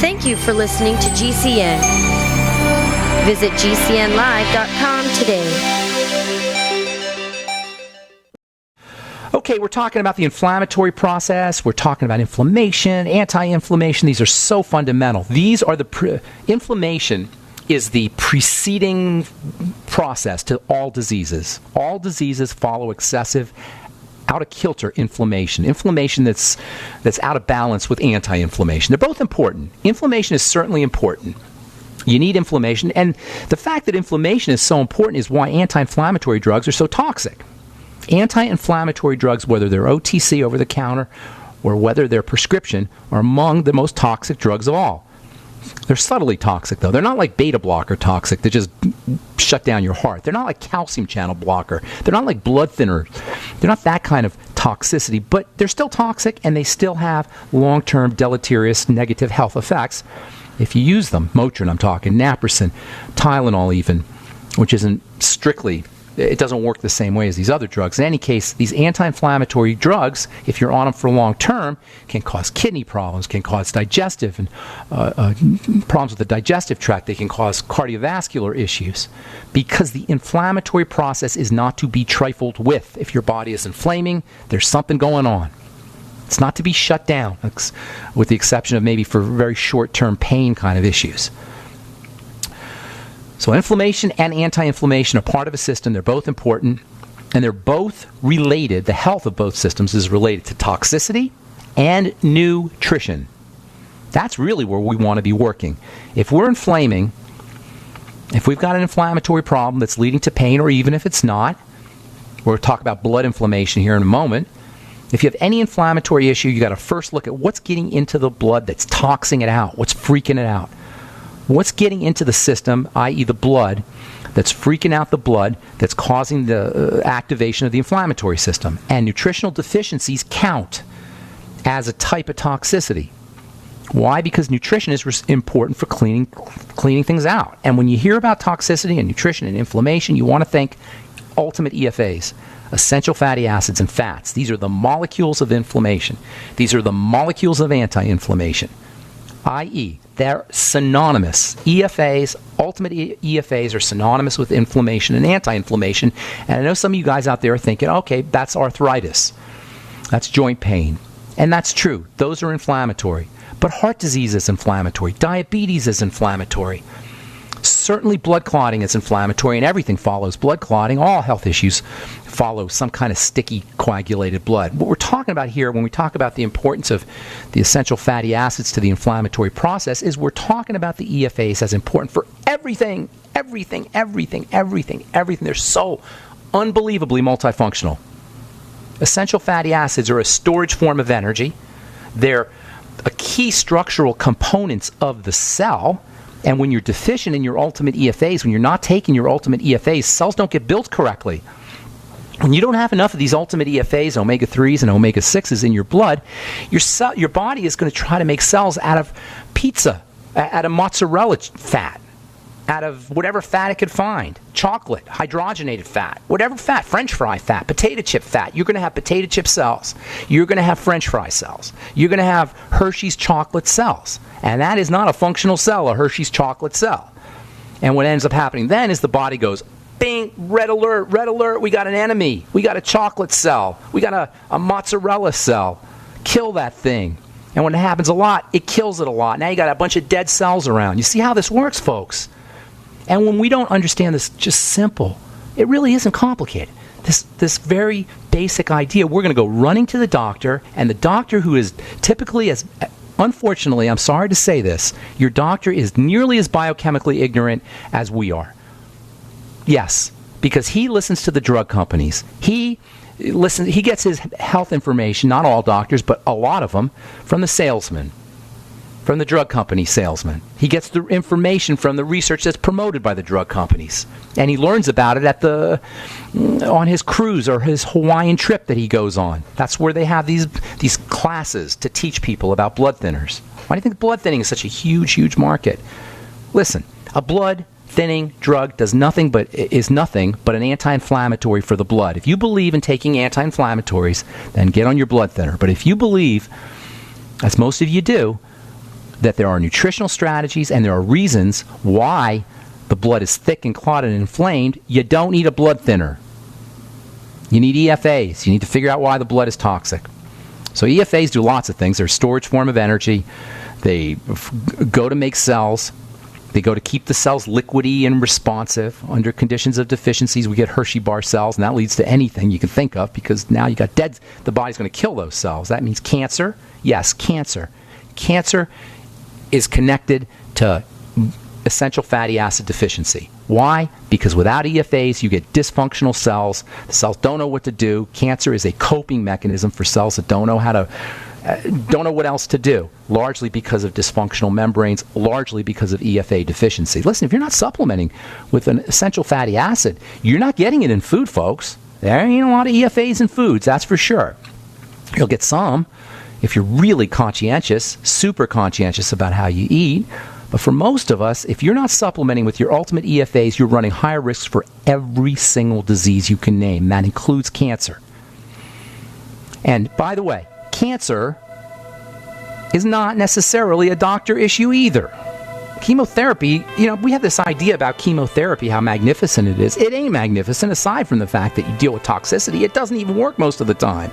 Thank you for listening to GCN. Visit GCNlive.com today. Okay, we're talking about the inflammatory process. We're talking about inflammation, anti-inflammation. These are so fundamental. These are inflammation is the preceding process to all diseases. All diseases follow excessive, out of kilter inflammation. Inflammation that's out of balance with anti-inflammation. They're both important. Inflammation is certainly important. You need inflammation. And the fact that inflammation is so important is why anti-inflammatory drugs are so toxic. Anti-inflammatory drugs, whether they're OTC, over-the-counter, or whether they're prescription, are among the most toxic drugs of all. They're subtly toxic, though. They're not like beta blocker toxic that just shut down your heart. They're not like calcium channel blocker. They're not like blood thinner. They're not that kind of toxicity, but they're still toxic, and they still have long-term deleterious negative health effects if you use them. Motrin, I'm talking, naproxen, Tylenol even, which isn't strictly... It doesn't work the same way as these other drugs. In any case, these anti-inflammatory drugs, if you're on them for long term, can cause kidney problems, can cause digestive and problems with the digestive tract. They can cause cardiovascular issues because the inflammatory process is not to be trifled with. If your body is inflaming, there's something going on. It's not to be shut down, with the exception of maybe for very short-term pain kind of issues. So inflammation and anti-inflammation are part of a system. They're both important, and they're both related. The health of both systems is related to toxicity and nutrition. That's really where we want to be working. If we're inflaming, if we've got an inflammatory problem that's leading to pain, or even if it's not, we'll talk about blood inflammation here in a moment. If you have any inflammatory issue, you got to first look at what's getting into the blood that's toxing it out, what's freaking it out. What's getting into the system, i.e. the blood, that's freaking out the blood, that's causing the activation of the inflammatory system. And nutritional deficiencies count as a type of toxicity. Why? Because nutrition is important for cleaning things out. And when you hear about toxicity and nutrition and inflammation, you want to think ultimate EFAs, essential fatty acids and fats. These are the molecules of inflammation. These are the molecules of anti-inflammation, i.e., they're synonymous. EFAs, ultimate EFAs are synonymous with inflammation and anti-inflammation. And I know some of you guys out there are thinking, okay, that's arthritis. That's joint pain. And that's true. Those are inflammatory. But heart disease is inflammatory. Diabetes is inflammatory. Certainly blood clotting is inflammatory, and everything follows blood clotting. All health issues follow some kind of sticky, coagulated blood. What we're talking about here, when we talk about the importance of the essential fatty acids to the inflammatory process, is we're talking about the EFAs as important for everything. They're so unbelievably multifunctional. Essential fatty acids are a storage form of energy. They're a key structural components of the cell. And when you're deficient in your ultimate EFAs, when you're not taking your ultimate EFAs, cells don't get built correctly. When you don't have enough of these ultimate EFAs, omega-3s and omega-6s in your blood, your body is going to try to make cells out of pizza, out of mozzarella fat, out of whatever fat it could find, chocolate, hydrogenated fat, whatever fat, French fry fat, potato chip fat. You're going to have potato chip cells. You're going to have French fry cells. You're going to have Hershey's chocolate cells. And that is not a functional cell, a Hershey's chocolate cell. And what ends up happening then is the body goes, bing, red alert, we got an enemy. We got a chocolate cell. We got a mozzarella cell. Kill that thing. And when it happens a lot, it kills it a lot. Now you got a bunch of dead cells around. You see how this works, folks? And when we don't understand this, just simple, it really isn't complicated. This very basic idea, we're going to go running to the doctor, and the doctor who is typically unfortunately, I'm sorry to say this, your doctor is nearly as biochemically ignorant as we are. Yes, because he listens to the drug companies. He gets his health information, not all doctors, but a lot of them, from the salesman. From the drug company salesman. He gets the information from the research that's promoted by the drug companies. And he learns about it on his cruise or his Hawaiian trip that he goes on. That's where they have these classes to teach people about blood thinners. Why do you think blood thinning is such a huge market? Listen, a blood thinning drug is nothing but an anti-inflammatory for the blood. If you believe in taking anti-inflammatories, then get on your blood thinner. But if you believe, as most of you do, that there are nutritional strategies and there are reasons why the blood is thick and clotted and inflamed. You don't need a blood thinner. You need EFAs. You need to figure out why the blood is toxic. So EFAs do lots of things. They're a storage form of energy. They go to make cells. They go to keep the cells liquidy and responsive. Under conditions of deficiencies, we get Hershey bar cells, and that leads to anything you can think of, because now you got dead. The body's going to kill those cells. That means cancer. Yes, cancer. Cancer is connected to essential fatty acid deficiency. Why? Because without EFAs, you get dysfunctional cells. The cells don't know what to do. Cancer is a coping mechanism for cells that don't know what else to do, largely because of dysfunctional membranes, largely because of EFA deficiency. Listen, if you're not supplementing with an essential fatty acid, you're not getting it in food, folks. There ain't a lot of EFAs in foods, that's for sure. You'll get some if you're really conscientious, super conscientious about how you eat. But for most of us, if you're not supplementing with your ultimate EFAs, you're running higher risks for every single disease you can name. That includes cancer. And by the way, cancer is not necessarily a doctor issue either. Chemotherapy, we have this idea about chemotherapy, how magnificent it is. It ain't magnificent, aside from the fact that you deal with toxicity. It doesn't even work most of the time.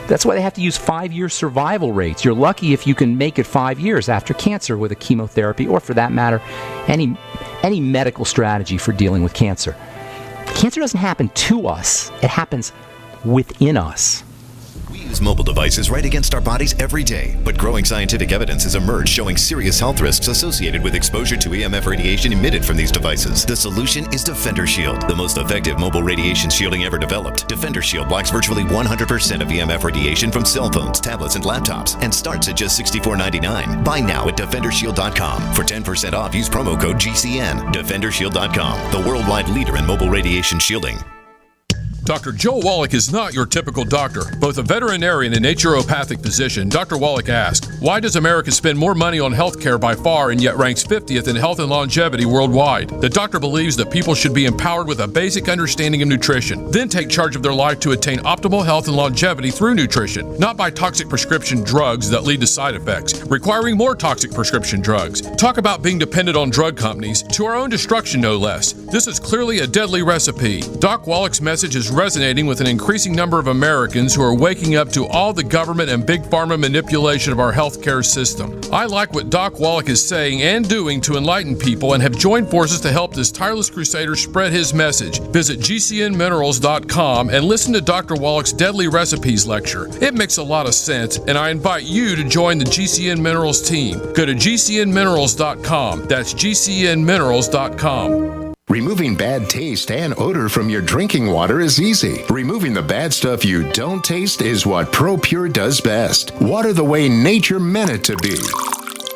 That's why they have to use 5-year survival rates. You're lucky if you can make it 5 years after cancer with a chemotherapy, or for that matter, any medical strategy for dealing with cancer. Cancer doesn't happen to us. It happens within us. We use mobile devices right against our bodies every day, but growing scientific evidence has emerged showing serious health risks associated with exposure to EMF radiation emitted from these devices. The solution is Defender Shield, the most effective mobile radiation shielding ever developed. Defender Shield blocks virtually 100% of EMF radiation from cell phones, tablets, and laptops, and starts at just $64.99. Buy now at DefenderShield.com. For 10% off, use promo code GCN. DefenderShield.com, the worldwide leader in mobile radiation shielding. Dr. Joe Wallach is not your typical doctor. Both a veterinarian and naturopathic physician, Dr. Wallach asks, why does America spend more money on health care by far and yet ranks 50th in health and longevity worldwide? The doctor believes that people should be empowered with a basic understanding of nutrition, then take charge of their life to attain optimal health and longevity through nutrition, not by toxic prescription drugs that lead to side effects, requiring more toxic prescription drugs. Talk about being dependent on drug companies, to our own destruction no less. This is clearly a deadly recipe. Doc Wallach's message is resonating with an increasing number of Americans who are waking up to all the government and big pharma manipulation of our healthcare system. I like what Doc Wallach is saying and doing to enlighten people, and have joined forces to help this tireless crusader spread his message. Visit GCNminerals.com and listen to Dr. Wallach's Deadly Recipes lecture. It makes a lot of sense, and I invite you to join the GCN Minerals team. Go to GCNminerals.com. That's GCNminerals.com. Removing bad taste and odor from your drinking water is easy. Removing the bad stuff you don't taste is what ProPure does best. Water the way nature meant it to be.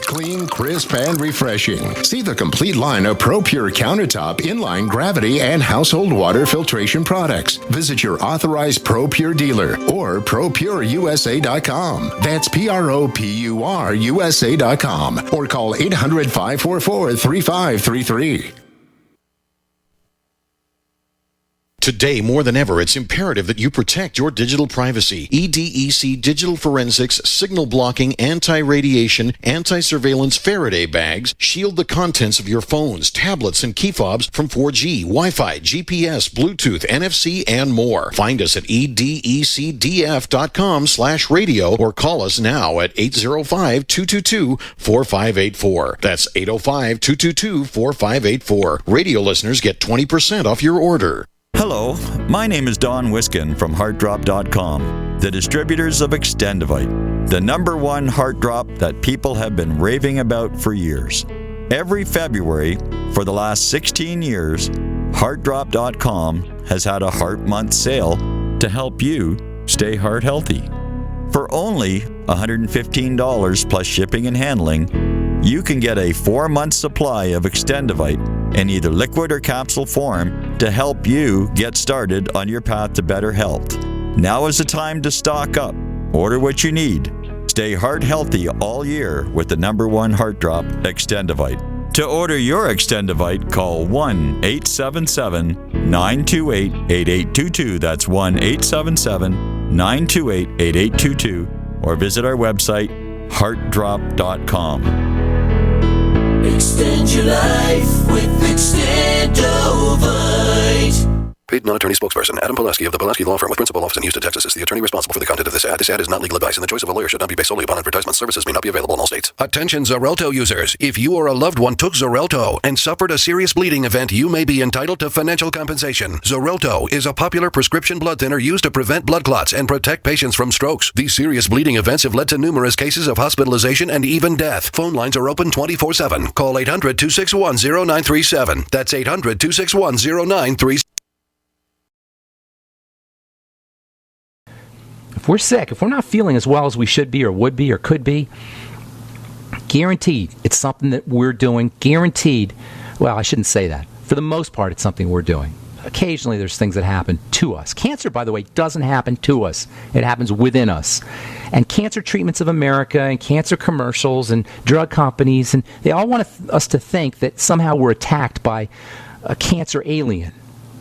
Clean, crisp, and refreshing. See the complete line of ProPure countertop, inline, gravity, and household water filtration products. Visit your authorized ProPure dealer or ProPureUSA.com. That's ProPureUSA.com. Or call 800-544-3533. Today, more than ever, it's imperative that you protect your digital privacy. EDEC Digital Forensics Signal Blocking Anti-Radiation Anti-Surveillance Faraday Bags shield the contents of your phones, tablets, and key fobs from 4G, Wi-Fi, GPS, Bluetooth, NFC, and more. Find us at edecdf.com/radio or call us now at 805-222-4584. That's 805-222-4584. Radio listeners get 20% off your order. Hello, my name is Don Wiskin from HeartDrop.com, the distributors of Extendivite, the #1 heart drop that people have been raving about for years. Every February for the last 16 years, HeartDrop.com has had a Heart Month sale to help you stay heart healthy. For only $115 plus shipping and handling, you can get a 4-month supply of Extendivite in either liquid or capsule form to help you get started on your path to better health. Now is the time to stock up. Order what you need. Stay heart healthy all year with the #1 heart drop, Extendivite. To order your Extendivite, call 1-877-928-8822. That's 1-877-928-8822. Or visit our website, heartdrop.com. Extend your life with Extendovite. Paid non-attorney spokesperson Adam Pulaski of the Pulaski Law Firm with principal office in Houston, Texas is the attorney responsible for the content of this ad. This ad is not legal advice, and the choice of a lawyer should not be based solely upon advertisement. Services may not be available in all states. Attention Xarelto users. If you or a loved one took Xarelto and suffered a serious bleeding event, you may be entitled to financial compensation. Xarelto is a popular prescription blood thinner used to prevent blood clots and protect patients from strokes. These serious bleeding events have led to numerous cases of hospitalization and even death. Phone lines are open 24/7. Call 800-261-0937. That's 800-261-0937. If we're sick, if we're not feeling as well as we should be or would be or could be, guaranteed it's something that we're doing. Guaranteed. Well, I shouldn't say that. For the most part, it's something we're doing. Occasionally, there's things that happen to us. Cancer, by the way, doesn't happen to us. It happens within us. And Cancer Treatments of America and cancer commercials and drug companies, and they all want us to think that somehow we're attacked by a cancer alien.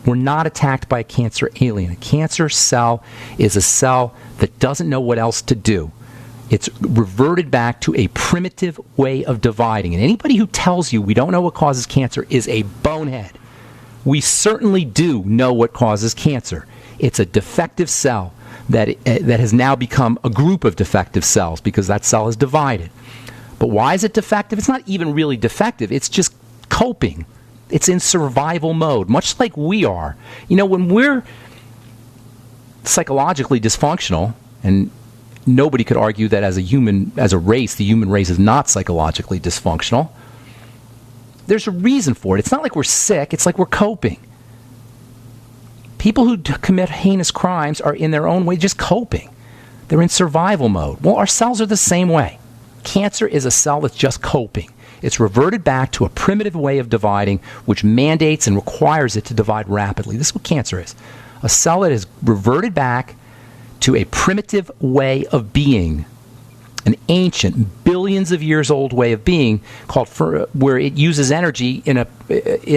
We're not attacked by a cancer alien. A cancer cell is a cell that doesn't know what else to do. It's reverted back to a primitive way of dividing. And anybody who tells you we don't know what causes cancer is a bonehead. We certainly do know what causes cancer. It's a defective cell that has now become a group of defective cells because that cell is divided. But why is it defective? It's not even really defective. It's just coping. It's in survival mode, much like we are. You know, when we're psychologically dysfunctional, and nobody could argue that as a race, the human race is not psychologically dysfunctional. There's a reason for it. It's not like we're sick. It's like we're coping. People who commit heinous crimes are in their own way just coping. They're in survival mode. Well, our cells are the same way. Cancer is a cell that's just coping. It's reverted back to a primitive way of dividing, which mandates and requires it to divide rapidly. This is what cancer is. A cell that is reverted back to a primitive way of being, an ancient, billions of years old way of being, where it uses energy in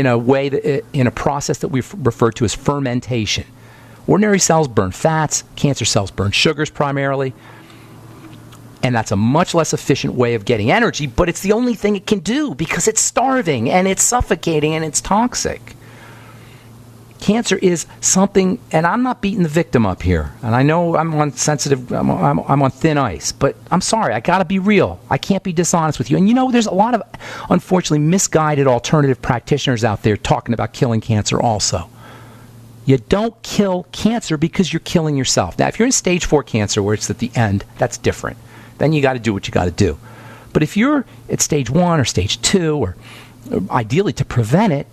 a way in a process that we refer to as fermentation. Ordinary cells burn fats. Cancer cells burn sugars primarily. And that's a much less efficient way of getting energy, but it's the only thing it can do because it's starving and it's suffocating and it's toxic. Cancer is something, and I'm not beating the victim up here. And I know I'm on thin ice, but I'm sorry, I got to be real. I can't be dishonest with you. And you know, there's a lot of, unfortunately, misguided alternative practitioners out there talking about killing cancer also. You don't kill cancer because you're killing yourself. Now, if you're in stage 4 cancer where it's at the end, that's different. Then you got to do what you got to do. But if you're at stage 1 or stage 2, or ideally to prevent it,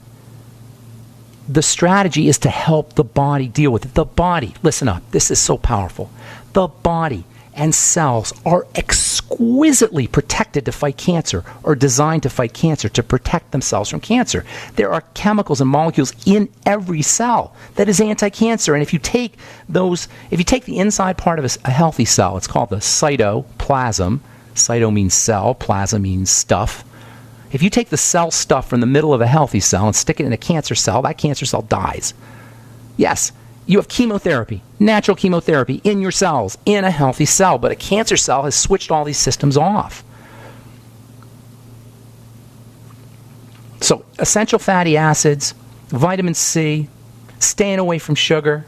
the strategy is to help the body deal with it. The body, listen up, this is so powerful. The body and cells are exquisitely protected to fight cancer, or designed to fight cancer, to protect themselves from cancer. There are chemicals and molecules in every cell that is anti-cancer. And if you take the inside part of a healthy cell, it's called the cytoplasm. Cyto means cell, plasma means stuff. If you take the cell stuff from the middle of a healthy cell and stick it in a cancer cell, that cancer cell dies. Yes, you have chemotherapy, natural chemotherapy in your cells, in a healthy cell, but a cancer cell has switched all these systems off. So, essential fatty acids, vitamin C, staying away from sugar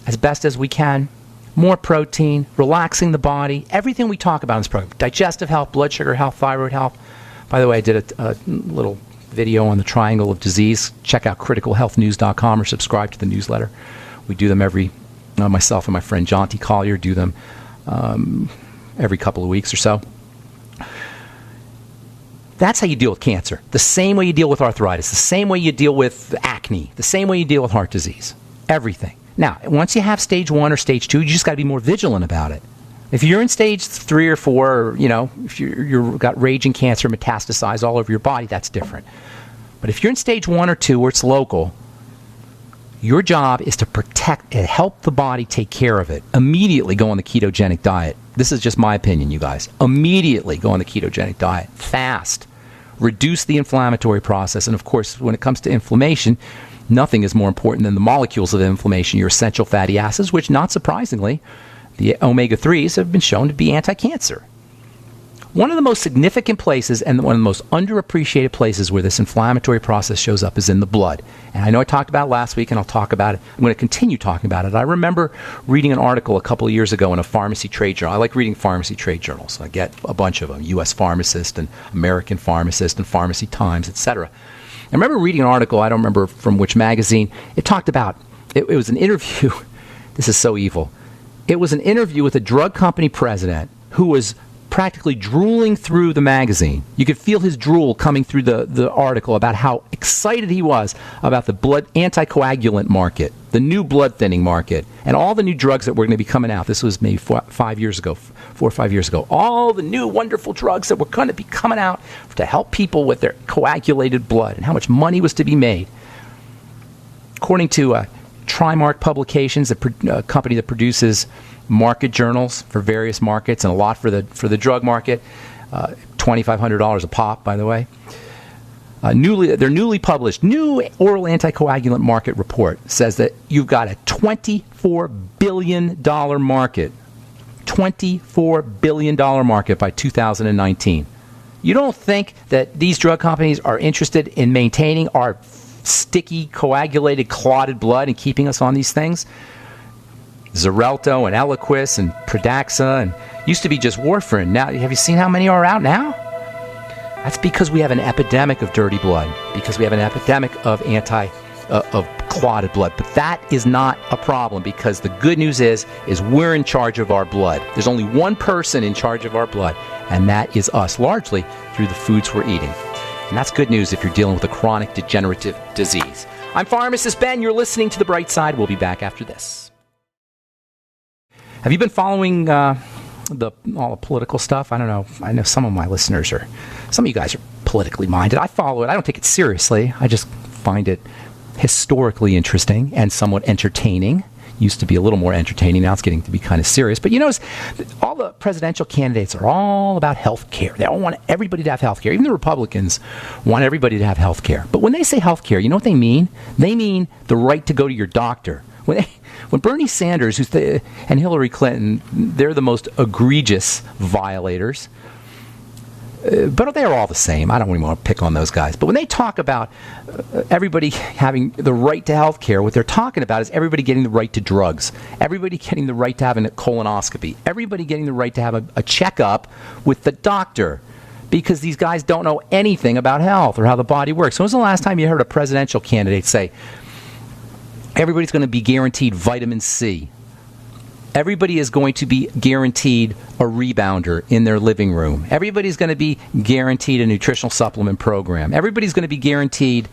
as best as we can, more protein, relaxing the body, everything we talk about in this program, digestive health, blood sugar health, thyroid health. By the way, I did a little video on the triangle of disease. Check out criticalhealthnews.com or subscribe to the newsletter. We do them myself and my friend John T. Collier do them every couple of weeks or so. That's how you deal with cancer. The same way you deal with arthritis, the same way you deal with acne, the same way you deal with heart disease. Everything. Now, once you have stage 1 or stage 2, you just got to be more vigilant about it. If you're in stage 3 or 4, or, if you've got raging cancer metastasized all over your body, that's different. But if you're in stage 1 or 2 where it's local, your job is to protect and help the body take care of it. Immediately go on the ketogenic diet. This is just my opinion, you guys. Immediately go on the ketogenic diet. Fast. Reduce the inflammatory process. And of course, when it comes to inflammation, nothing is more important than the molecules of inflammation, your essential fatty acids, which, not surprisingly, the omega-3s have been shown to be anti-cancer. One of the most significant places and one of the most underappreciated places where this inflammatory process shows up is in the blood. And I know I talked about it last week, and I'll talk about it. I'm going to continue talking about it. I remember reading an article a couple of years ago in a pharmacy trade journal. I like reading pharmacy trade journals. I get a bunch of them, U.S. Pharmacist and American Pharmacist and Pharmacy Times, etc. I remember reading an article, I don't remember from which magazine. It talked about, it was an interview. This is so evil. It was an interview with a drug company president who was practically drooling through the magazine. You could feel his drool coming through the article about how excited he was about the blood anticoagulant market, the new blood thinning market, and all the new drugs that were going to be coming out. This was maybe 4 or 5 years ago. All the new wonderful drugs that were going to be coming out to help people with their coagulated blood and how much money was to be made. According to Trimark Publications, a company that produces market journals for various markets and a lot for the drug market, $2,500 a pop, by the way. Their newly published new oral anticoagulant market report says that you've got a $24 billion market. $24 billion market by 2019. You don't think that these drug companies are interested in maintaining our sticky, coagulated, clotted blood and keeping us on these things? Xarelto and Eliquis and Pradaxa and used to be just warfarin. Now, have you seen how many are out now? That's because we have an epidemic of dirty blood, because we have an epidemic of of clotted blood. But that is not a problem, because the good news is we're in charge of our blood. There's only one person in charge of our blood, and that is us, largely through the foods we're eating. And that's good news if you're dealing with a chronic degenerative disease. I'm Pharmacist Ben. You're listening to The Bright Side. We'll be back after this. Have you been following all the political stuff? I don't know. I know some of my listeners some of you guys are politically minded. I follow it. I don't take it seriously. I just find it historically interesting and somewhat entertaining. Used to be a little more entertaining. Now it's getting to be kind of serious. But you notice all the presidential candidates are all about health care. They all want everybody to have health care. Even the Republicans want everybody to have health care. But when they say health care, you know what they mean? They mean the right to go to your doctor. When Bernie Sanders and Hillary Clinton, they're the most egregious violators. But they're all the same. I don't even want to pick on those guys. But when they talk about everybody having the right to health care, what they're talking about is everybody getting the right to drugs, everybody getting the right to have a colonoscopy, everybody getting the right to have a checkup with the doctor, because these guys don't know anything about health or how the body works. When was the last time you heard a presidential candidate say, everybody's going to be guaranteed vitamin C? Everybody is going to be guaranteed a rebounder in their living room. Everybody's going to be guaranteed a nutritional supplement program. Everybody's going to be guaranteed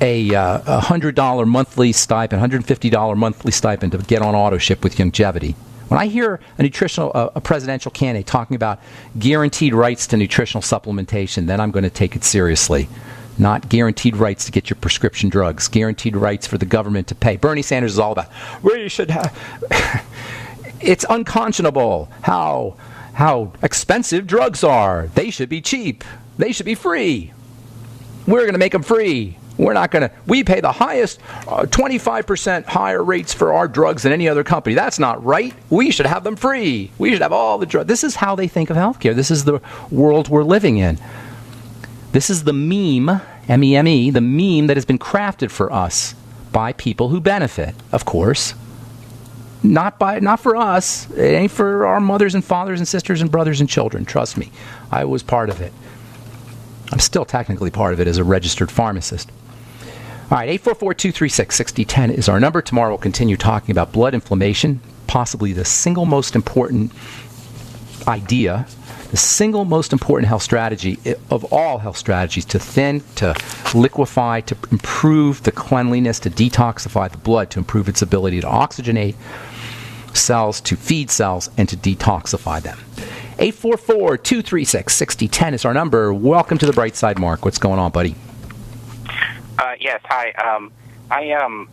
a $100 monthly stipend, $150 monthly stipend to get on auto ship with longevity. When I hear a presidential candidate talking about guaranteed rights to nutritional supplementation, then I'm going to take it seriously. Not guaranteed rights to get your prescription drugs, guaranteed rights for the government to pay. Bernie Sanders is all about, we should have, it's unconscionable how expensive drugs are. They should be cheap. They should be free. We're going to make them free. We pay the highest, 25% higher rates for our drugs than any other company. That's not right. We should have them free. We should have all the drugs. This is how they think of healthcare. This is the world we're living in. This is the meme, M-E-M-E, the meme that has been crafted for us by people who benefit, of course. Not for us. It ain't for our mothers and fathers and sisters and brothers and children. Trust me. I was part of it. I'm still technically part of it as a registered pharmacist. All right, 844-236-6010 is our number. Tomorrow we'll continue talking about blood inflammation, possibly the single most important idea, the single most important health strategy of all health strategies, to thin, to liquefy, to improve the cleanliness, to detoxify the blood, to improve its ability to oxygenate cells, to feed cells, and to detoxify them. 844-236-6010 is our number. Welcome to the Bright Side, Mark. What's going on, buddy? Yes, hi. I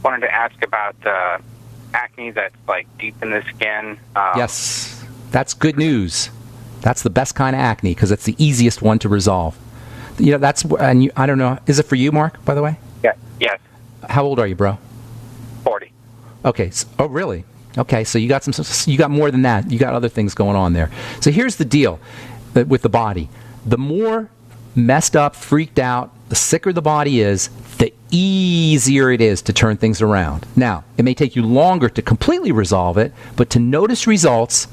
wanted to ask about acne that's like deep in the skin. Yes, that's good news. That's the best kind of acne because it's the easiest one to resolve. You know, I don't know. Is it for you, Mark, by the way? Yeah. Yes. How old are you, bro? 40. Okay. Oh, really? Okay, so you got more than that. You got other things going on there. So here's the deal with the body. The more messed up, freaked out, the sicker the body is, the easier it is to turn things around. Now, it may take you longer to completely resolve it, but to notice results,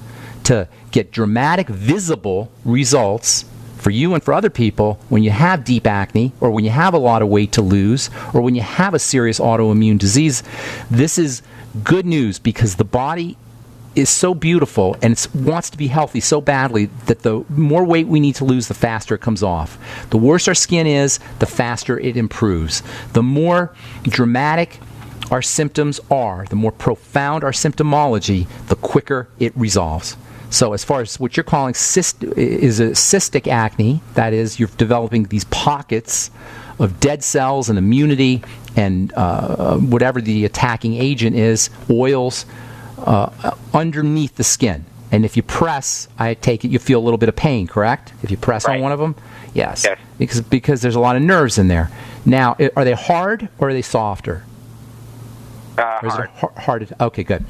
to get dramatic, visible results for you and for other people when you have deep acne, or when you have a lot of weight to lose, or when you have a serious autoimmune disease, this is good news, because the body is so beautiful and it wants to be healthy so badly that the more weight we need to lose, the faster it comes off. The worse our skin is, the faster it improves. The more dramatic our symptoms are, the more profound our symptomology, the quicker it resolves. So as far as what you're calling is a cystic acne, that is, you're developing these pockets of dead cells and immunity and whatever the attacking agent is, oils, underneath the skin. And if you press, I take it you feel a little bit of pain, correct? If you press on one of them? Yes. Because there's a lot of nerves in there. Now, are they hard or are they softer? Hard. Hard. Okay, good.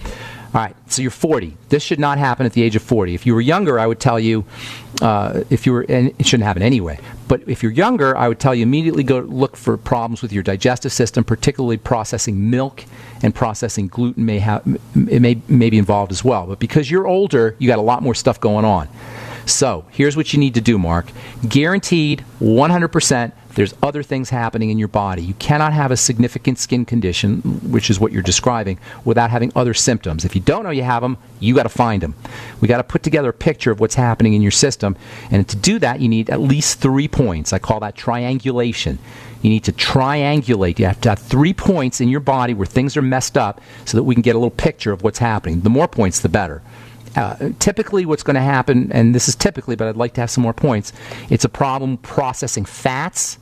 All right, so you're 40. This should not happen at the age of 40. If you were younger, I would tell you, and it shouldn't happen anyway, but if you're younger, I would tell you immediately go look for problems with your digestive system, particularly processing milk and processing gluten may be involved as well. But because you're older, you got a lot more stuff going on. So here's what you need to do, Mark. Guaranteed, 100%, there's other things happening in your body. You cannot have a significant skin condition, which is what you're describing, without having other symptoms. If you don't know you have them, you got to find them. We got to put together a picture of what's happening in your system, and to do that, you need at least 3 points. I call that triangulation. You need to triangulate. You have to have 3 points in your body where things are messed up so that we can get a little picture of what's happening. The more points, the better. Typically what's going to happen, and this is typically, but I'd like to have some more points, it's a problem processing fats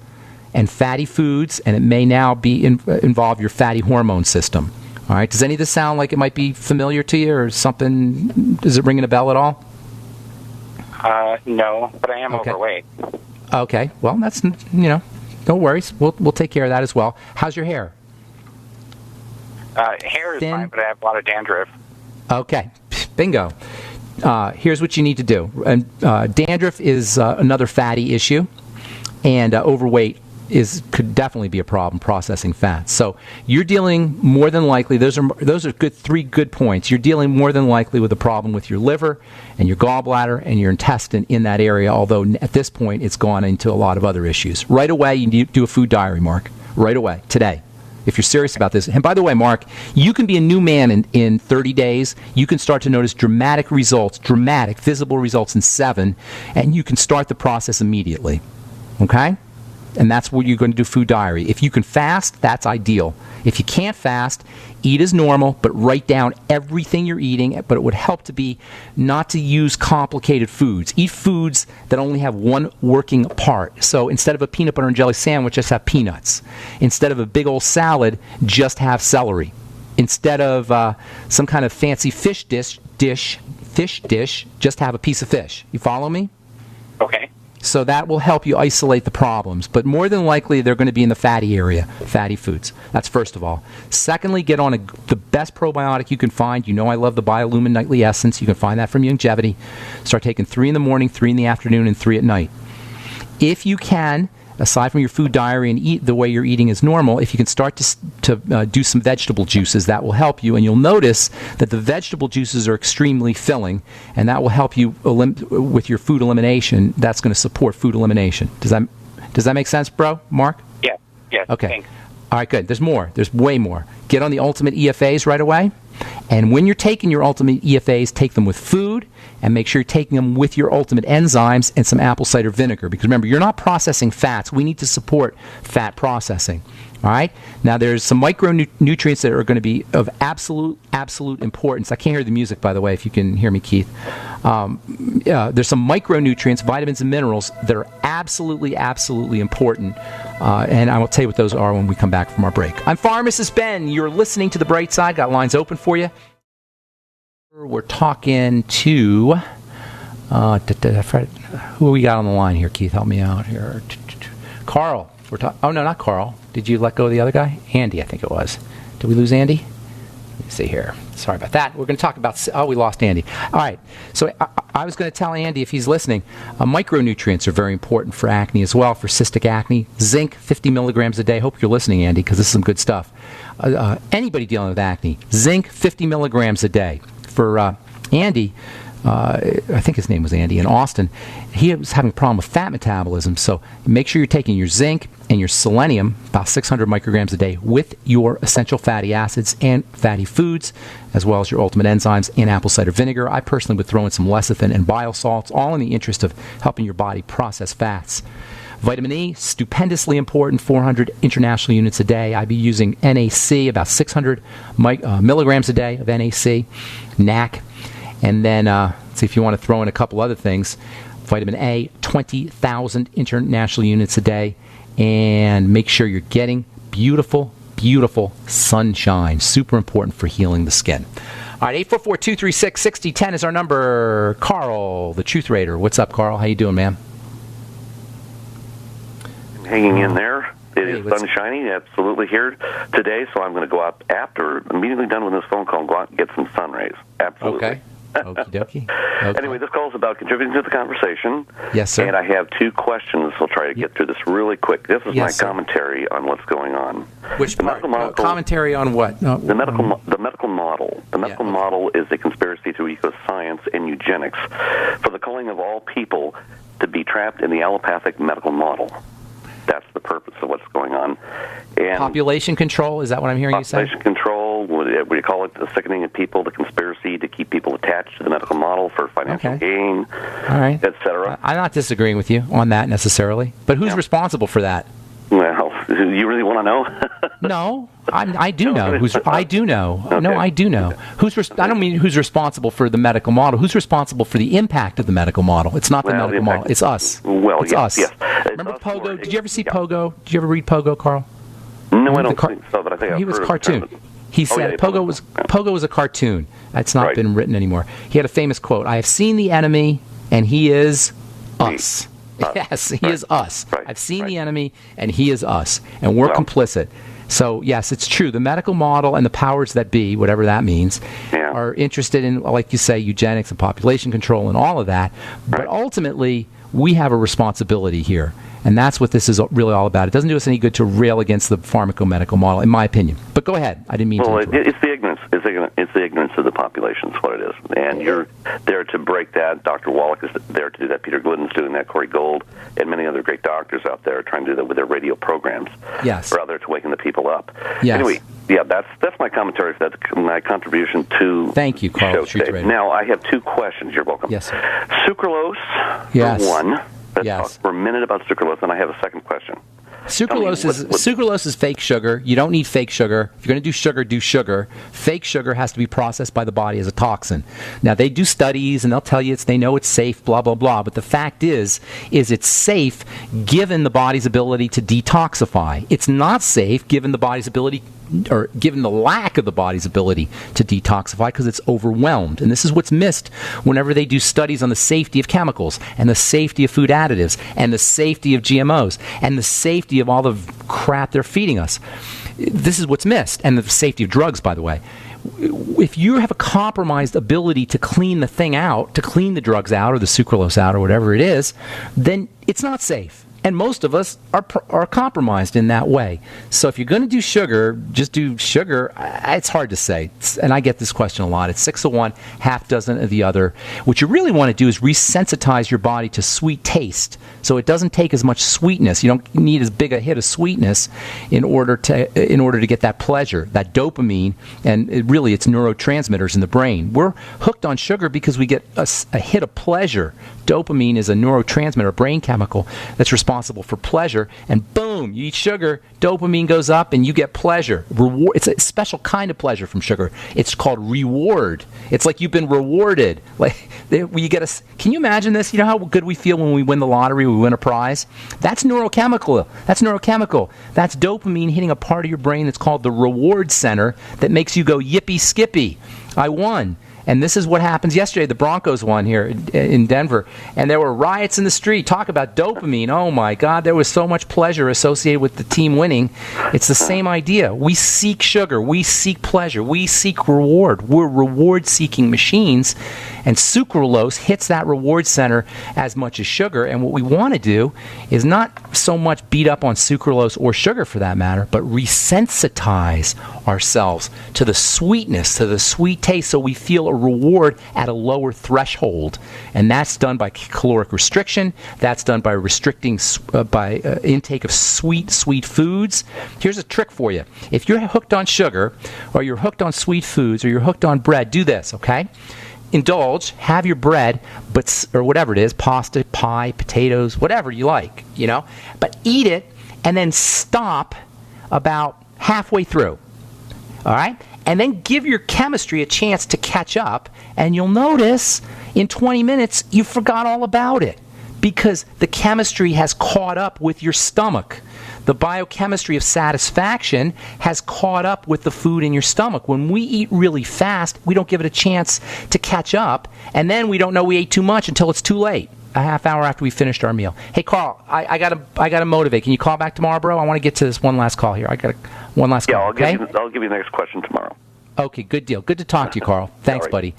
and fatty foods, and it may now be involve your fatty hormone system. All right, does any of this sound like it might be familiar to you or something? Is it ringing a bell at all? No, but I am overweight. Okay, well, that's, no worries. We'll take care of that as well. How's your hair? Hair is fine, but I have a lot of dandruff. Okay, bingo. Here's what you need to do. Dandruff is another fatty issue, and overweight could definitely be a problem processing fats. So you're dealing more than likely, those are good 3 good points. You're dealing more than likely with a problem with your liver and your gallbladder and your intestine in that area, although at this point it's gone into a lot of other issues. Right away, you need to do a food diary, Mark. Right away, today. If you're serious about this. And by the way, Mark, you can be a new man in 30 days. You can start to notice dramatic results, dramatic, visible results in 7, and you can start the process immediately. Okay? And that's what you're going to do food diary. If you can fast, that's ideal. If you can't fast, eat as normal, but write down everything you're eating. But it would help to be not to use complicated foods. Eat foods that only have one working part. So instead of a peanut butter and jelly sandwich, just have peanuts. Instead of a big old salad, just have celery. Instead of some kind of fancy fish dish, just have a piece of fish. You follow me? Okay. So that will help you isolate the problems. But more than likely, they're going to be in the fatty area, fatty foods. That's first of all. Secondly, get on the best probiotic you can find. You know I love the Biolumin Nightly Essence. You can find that from Youngevity. Start taking 3 in the morning, 3 in the afternoon, and 3 at night. If you can, aside from your food diary and eat the way you're eating is normal, if you can start to do some vegetable juices, that will help you. And you'll notice that the vegetable juices are extremely filling, and that will help you with your food elimination. That's going to support food elimination. Does that make sense, bro? Mark? Yeah. Okay. Thanks. All right, good. There's more. There's way more. Get on the Ultimate EFAs right away. And when you're taking your Ultimate EFAs, take them with food, and make sure you're taking them with your Ultimate enzymes and some apple cider vinegar. Because remember, you're not processing fats. We need to support fat processing. All right? Now, there's some micronutrients that are going to be of absolute importance. I can't hear the music, by the way, if you can hear me, Keith. There's some micronutrients, vitamins and minerals that are absolutely important. And I will tell you what those are when we come back from our break. I'm Pharmacist Ben. You're listening to The Bright Side. Got lines open for you. We're talking to... who we got on the line here, Keith? Help me out here. Karl. Oh, no, not Karl. Did you let go of the other guy? Andy, I think it was. Did we lose Andy? Let me see here. Sorry about that. We're going to talk about... Oh, we lost Andy. All right. So I was going to tell Andy, if he's listening, micronutrients are very important for acne as well, for cystic acne. Zinc, 50 milligrams a day. Hope you're listening, Andy, because this is some good stuff. Anybody dealing with acne, zinc, 50 milligrams a day. For Andy... I think his name was Andy, in Austin, he was having a problem with fat metabolism. So make sure you're taking your zinc and your selenium, about 600 micrograms a day, with your essential fatty acids and fatty foods, as well as your ultimate enzymes and apple cider vinegar. I personally would throw in some lecithin and bile salts, all in the interest of helping your body process fats. Vitamin E, stupendously important, 400 international units a day. I'd be using NAC, about 600 milligrams a day of NAC, NAC. And then, see if you want to throw in a couple other things. Vitamin A, 20,000 international units a day. And make sure you're getting beautiful, beautiful sunshine. Super important for healing the skin. All right, 844-236-6010 is our number. Karl, the Truth Raider. What's up, Karl? How you doing, man? Hanging in there. It is sunshiny, absolutely here today, so I'm going to go out after, immediately done with this phone call, go out and get some sun rays. Absolutely. Okay. Okie dokie. Okay. Anyway, this call is about contributing to the conversation. Yes, sir. And I have two questions. I'll try to get through this really quick. This is my commentary on what's going on. Which part? Commentary on what? The medical model. The medical model is a conspiracy to eco-science and eugenics for the culling of all people to be trapped in the allopathic medical model. That's the purpose of what's going on. And population control, is that what I'm hearing you say? Population control, what do you call it, the sickening of people, the conspiracy to keep people attached to the medical model for financial gain, all right, etc. I'm not disagreeing with you on that necessarily, but who's responsible for that? Well, you really want to know? No, I do know. I do know. Okay. No, I do know. I don't mean who's responsible for the medical model. Who's responsible for the impact of the medical model? It's not the medical model. It's us. Well, it's us. Yes. Remember Pogo? Did you ever see Pogo? Did you ever read Pogo, Karl? No, I don't think so, but I think he was a cartoon. He said Pogo was a cartoon. That's not been written anymore. He had a famous quote: "I have seen the enemy, and he is us." Yes, he is us. I've seen the enemy, and he is us, and we're complicit. So, yes, it's true. The medical model and the powers that be, whatever that means, are interested in, like you say, eugenics and population control and all of that. But ultimately, we have a responsibility here, and that's what this is really all about. It doesn't do us any good to rail against the pharmaco-medical model, in my opinion. But go ahead. I didn't mean to interrupt. It's the ignorance. It's the ignorance of the population is what it is. And you're there to break that. Dr. Wallach is there to do that. Peter Glidden's doing that. Corey Gold and many other great doctors out there are trying to do that with their radio programs. Yes. Or out there to waken the people up. Yes. Anyway, that's my commentary. That's my contribution to Thank you, Karl. Now, I have two questions. You're welcome. Yes, sir. Sucralose, for one. Let's talk for a minute about sucralose, and I have a second question. Sucralose is fake sugar. You don't need fake sugar. If you're going to do sugar. Fake sugar has to be processed by the body as a toxin. Now, they do studies, and they'll tell you they know it's safe, blah, blah, blah. But the fact is it's safe given the body's ability to detoxify. It's not safe given the body's ability or given the lack of the body's ability to detoxify because it's overwhelmed. And this is what's missed whenever they do studies on the safety of chemicals and the safety of food additives and the safety of GMOs and the safety of all the crap they're feeding us. This is what's missed. And the safety of drugs, by the way. If you have a compromised ability to clean the thing out, to clean the drugs out or the sucralose out or whatever it is, then it's not safe. And most of us are compromised in that way. So if you're going to do sugar, just do sugar. It's hard to say. And I get this question a lot. It's 6 of one, half dozen of the other. What you really want to do is resensitize your body to sweet taste. So it doesn't take as much sweetness. You don't need as big a hit of sweetness in order to get that pleasure, that dopamine. And it's neurotransmitters in the brain. We're hooked on sugar because we get a hit of pleasure. Dopamine is a neurotransmitter, a brain chemical that's responsible for pleasure, and boom, you eat sugar, dopamine goes up, and you get pleasure. It's a special kind of pleasure from sugar. It's called reward. It's like you've been rewarded. Like you get can you imagine this? You know how good we feel when we win the lottery, we win a prize? That's neurochemical. That's dopamine hitting a part of your brain that's called the reward center that makes you go yippee skippy. I won. And this is what happens yesterday. The Broncos won here in Denver, and there were riots in the street. Talk about dopamine. Oh, my God. There was so much pleasure associated with the team winning. It's the same idea. We seek sugar. We seek pleasure. We seek reward. We're reward-seeking machines, and sucralose hits that reward center as much as sugar. And what we want to do is not so much beat up on sucralose or sugar for that matter, but resensitize ourselves to the sweetness, to the sweet taste, so we feel a reward at a lower threshold. And that's done by caloric restriction. That's done by restricting intake of sweet foods. Here's a trick for you. If you're hooked on sugar, or you're hooked on sweet foods, or you're hooked on bread, do this, okay? Indulge, have your bread, or whatever it is, pasta, pie, potatoes, whatever you like, but eat it and then stop about halfway through. All right? And then give your chemistry a chance to catch up, and you'll notice in 20 minutes you forgot all about it because the chemistry has caught up with your stomach. The biochemistry of satisfaction has caught up with the food in your stomach. When we eat really fast, we don't give it a chance to catch up, and then we don't know we ate too much until it's too late, a half hour after we finished our meal. Hey, Karl, I gotta motivate. Can you call back tomorrow, bro? I want to get to this one last call here. I got one last call. I'll okay? give you the next question tomorrow. Okay, good deal. Good to talk to you, Karl. Thanks, right. buddy.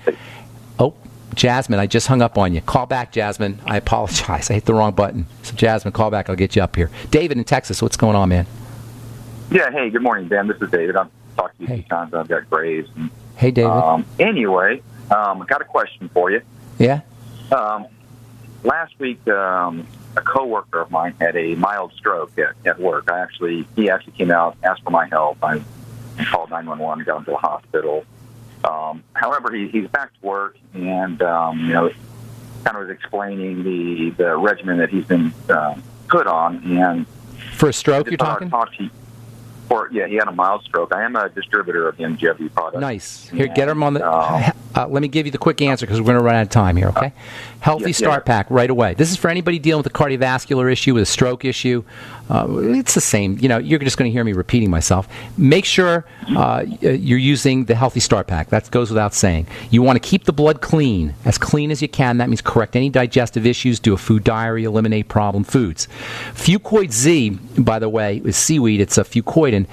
Oh, Jasmine, I just hung up on you. Call back, Jasmine. I apologize. I hit the wrong button. So, Jasmine, call back. I'll get you up here. David in Texas, what's going on, man? Yeah, hey, good morning, Ben. This is David. I've talked to you a few times. I've got Graves. And, hey, David. Anyway, I got a question for you. Yeah? Last week, a coworker of mine had a mild stroke at work. He actually came out, asked for my help. I called 911, got him to the hospital. However, he's back to work, and kind of was explaining the regimen that he's been put on. And for a stroke, you're talking? He had a mild stroke. I am a distributor of the MGW product. Nice. Here, get him on the... let me give you the quick answer because we're going to run out of time here, okay? Healthy Start Pack right away. This is for anybody dealing with a cardiovascular issue, with a stroke issue. It's the same. You're just going to hear me repeating myself. Make sure you're using the Healthy Start Pack. That goes without saying. You want to keep the blood clean as you can. That means correct any digestive issues, do a food diary, eliminate problem foods. Fucoid Z, by the way, is seaweed. It's a fucoid and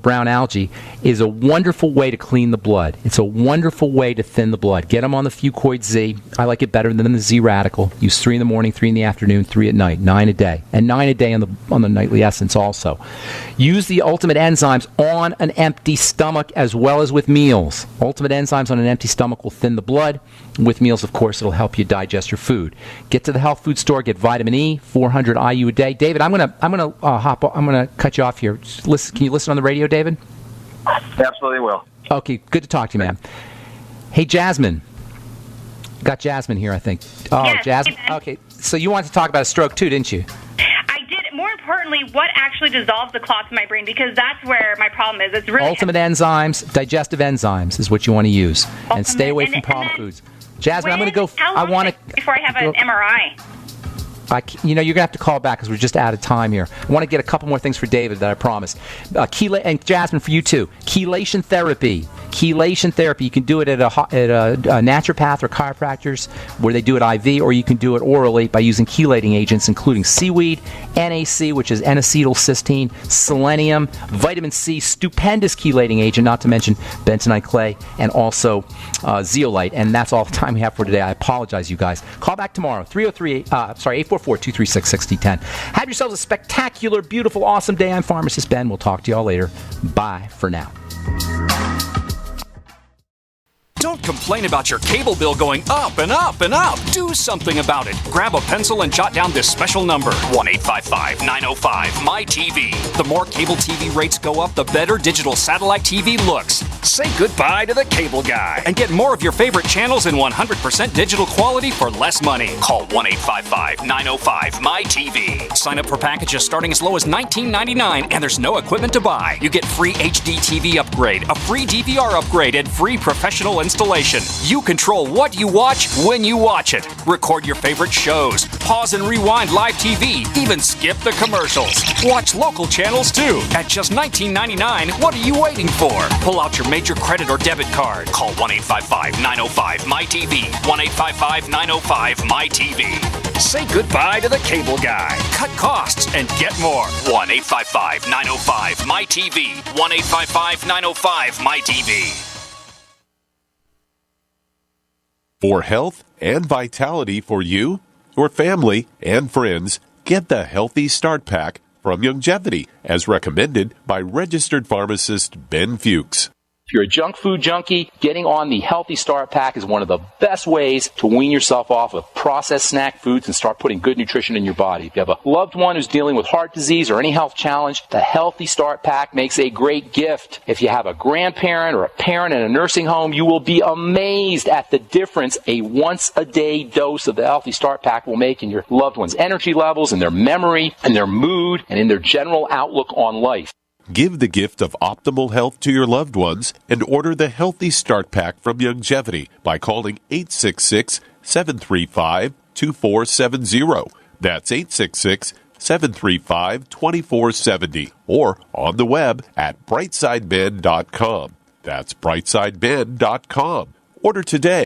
brown algae, is a wonderful way to clean the blood. It's a wonderful way to thin the blood. Get them on the Fucoid Z. I like it better than the Z Radical. Use 3 in the morning, 3 in the afternoon, 3 at night, 9 a day. And 9 a day on the Nightly Essence also. Use the Ultimate Enzymes on an empty stomach as well as with meals. Ultimate Enzymes on an empty stomach will thin the blood. With meals, of course, it'll help you digest your food. Get to the health food store, get vitamin E, 400 IU a day. David, I'm gonna cut you off here. Can you listen on the radio, David? Absolutely will. Okay, good to talk to you, man. Hey, Jasmine. Got Jasmine here, I think. Oh, yes, Jasmine. Okay, so you wanted to talk about a stroke too, didn't you? I did. More importantly, what actually dissolves the clots in my brain? Because that's where my problem is. It's really Ultimate Enzymes, digestive enzymes is what you want to use, and stay away from problem foods. Jasmine, I'm going to go. How long before I have an MRI? You're going to have to call back because we're just out of time here. I want to get a couple more things for David that I promised. And Jasmine, for you too. Chelation therapy. Chelation therapy. You can do it at a naturopath or chiropractors where they do it IV, or you can do it orally by using chelating agents, including seaweed, NAC, which is N-acetylcysteine, selenium, vitamin C, stupendous chelating agent, not to mention bentonite clay, and also zeolite. And that's all the time we have for today. I apologize, you guys. Call back tomorrow. 844-236-6010. Have yourselves a spectacular, beautiful, awesome day. I'm Pharmacist Ben. We'll talk to y'all later. Bye for now. Don't complain about your cable bill going up and up and up. Do something about it. Grab a pencil and jot down this special number, 1-855-905-MY-TV. The more cable TV rates go up, the better digital satellite TV looks. Say goodbye to the cable guy and get more of your favorite channels in 100% digital quality for less money. Call 1-855-905-MY-TV. Sign up for packages starting as low as $19.99, and there's no equipment to buy. You get free HD TV upgrade, a free DVR upgrade, and free professional installation. installation. You control what you watch when you watch it. Record your favorite shows. Pause and rewind live TV. Even skip the commercials. Watch local channels too. At just $19.99, what are you waiting for? Pull out your major credit or debit card. Call 1-855-905-MyTV. 1-855-905-MyTV. Say goodbye to the cable guy. Cut costs and get more. 1-855-905-MyTV. 1-855-905-MyTV. For health and vitality for you, your family, and friends, get the Healthy Start Pack from Longevity, as recommended by registered pharmacist Ben Fuchs. If you're a junk food junkie, getting on the Healthy Start Pack is one of the best ways to wean yourself off of processed snack foods and start putting good nutrition in your body. If you have a loved one who's dealing with heart disease or any health challenge, the Healthy Start Pack makes a great gift. If you have a grandparent or a parent in a nursing home, you will be amazed at the difference a once-a-day dose of the Healthy Start Pack will make in your loved one's energy levels, in their memory, in their mood, and in their general outlook on life. Give the gift of optimal health to your loved ones and order the Healthy Start Pack from Longevity by calling 866-735-2470. That's 866-735-2470 or on the web at brightsideben.com. That's brightsideben.com. Order today.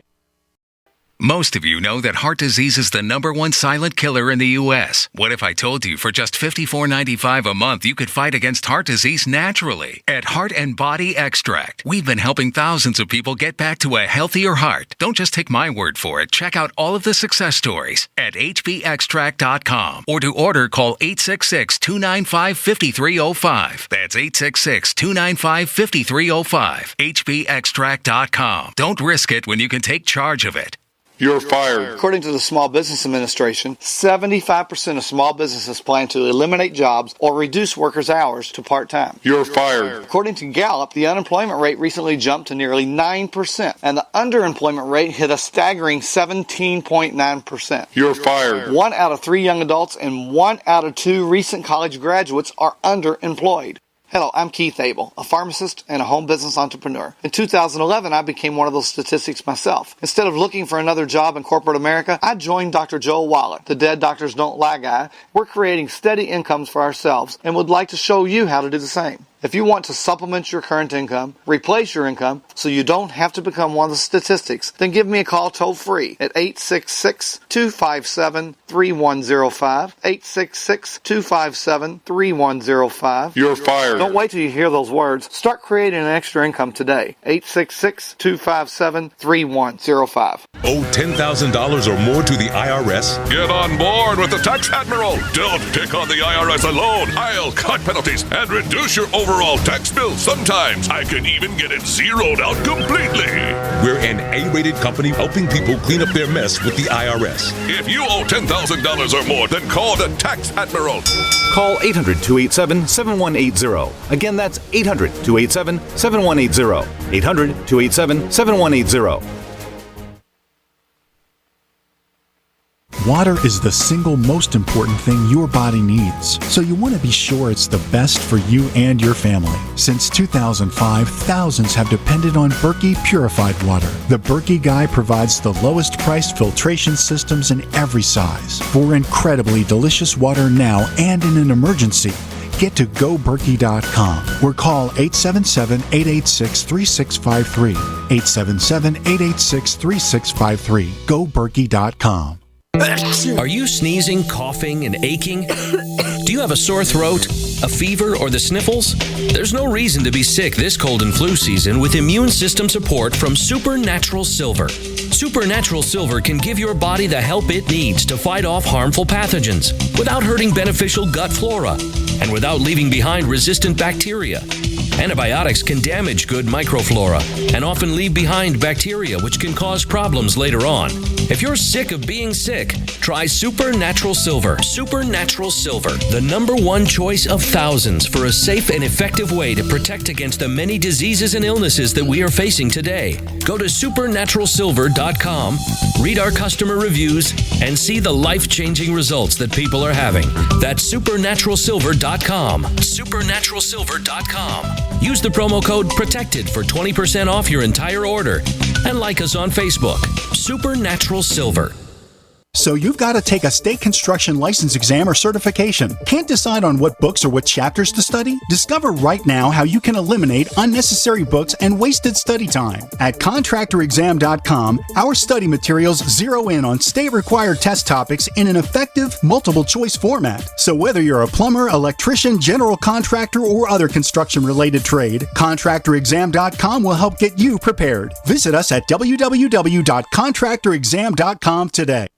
Most of you know that heart disease is the #1 silent killer in the U.S. What if I told you for just $54.95 a month you could fight against heart disease naturally? At Heart and Body Extract, we've been helping thousands of people get back to a healthier heart. Don't just take my word for it. Check out all of the success stories at hbextract.com. Or to order, call 866-295-5305. That's 866-295-5305. hbextract.com. Don't risk it when you can take charge of it. You're fired. According to the Small Business Administration, 75% of small businesses plan to eliminate jobs or reduce workers' hours to part-time. You're fired. According to Gallup, the unemployment rate recently jumped to nearly 9%, and the underemployment rate hit a staggering 17.9%. You're fired. 1 out of 3 young adults and 1 out of 2 recent college graduates are underemployed. Hello, I'm Keith Abel, a pharmacist and a home business entrepreneur. In 2011, I became one of those statistics myself. Instead of looking for another job in corporate America, I joined Dr. Joel Wallach, the Dead Doctors Don't Lie guy. We're creating steady incomes for ourselves and would like to show you how to do the same. If you want to supplement your current income, replace your income, so you don't have to become one of the statistics, then give me a call toll-free at 866-257-3105, 866-257-3105. You're fired. Don't wait till you hear those words. Start creating an extra income today. 866-257-3105. Owe $10,000 or more to the IRS? Get on board with the Tax Admiral. Don't pick on the IRS alone. I'll cut penalties and reduce your overall tax bill. Sometimes I can even get it zeroed out completely. We're an A-rated company helping people clean up their mess with the IRS. If you owe $10,000 or more, then call the Tax Admiral. Call 800-287-7180. Again, that's 800-287-7180. 800-287-7180. Water is the single most important thing your body needs, so you want to be sure it's the best for you and your family. Since 2005, thousands have depended on Berkey purified water. The Berkey Guy provides the lowest priced filtration systems in every size. For incredibly delicious water now and in an emergency, get to GoBerkey.com or call 877-886-3653. 877-886-3653. GoBerkey.com. Are you sneezing, coughing, and aching? Do you have a sore throat, a fever, or the sniffles? There's no reason to be sick this cold and flu season with immune system support from Supernatural Silver. Supernatural Silver can give your body the help it needs to fight off harmful pathogens without hurting beneficial gut flora and without leaving behind resistant bacteria. Antibiotics can damage good microflora and often leave behind bacteria which can cause problems later on. If you're sick of being sick, try Supernatural Silver. Supernatural Silver, the #1 choice of thousands for a safe and effective way to protect against the many diseases and illnesses that we are facing today. Go to supernaturalsilver.com, read our customer reviews, and see the life-changing results that people are having. That's supernaturalsilver.com. Supernaturalsilver.com. Use the promo code PROTECTED for 20% off your entire order. and like us on Facebook. Supernatural Silver. So you've got to take a state construction license exam or certification. Can't decide on what books or what chapters to study? Discover right now how you can eliminate unnecessary books and wasted study time. At contractorexam.com, our study materials zero in on state-required test topics in an effective, multiple-choice format. So whether you're a plumber, electrician, general contractor, or other construction-related trade, contractorexam.com will help get you prepared. Visit us at www.contractorexam.com today.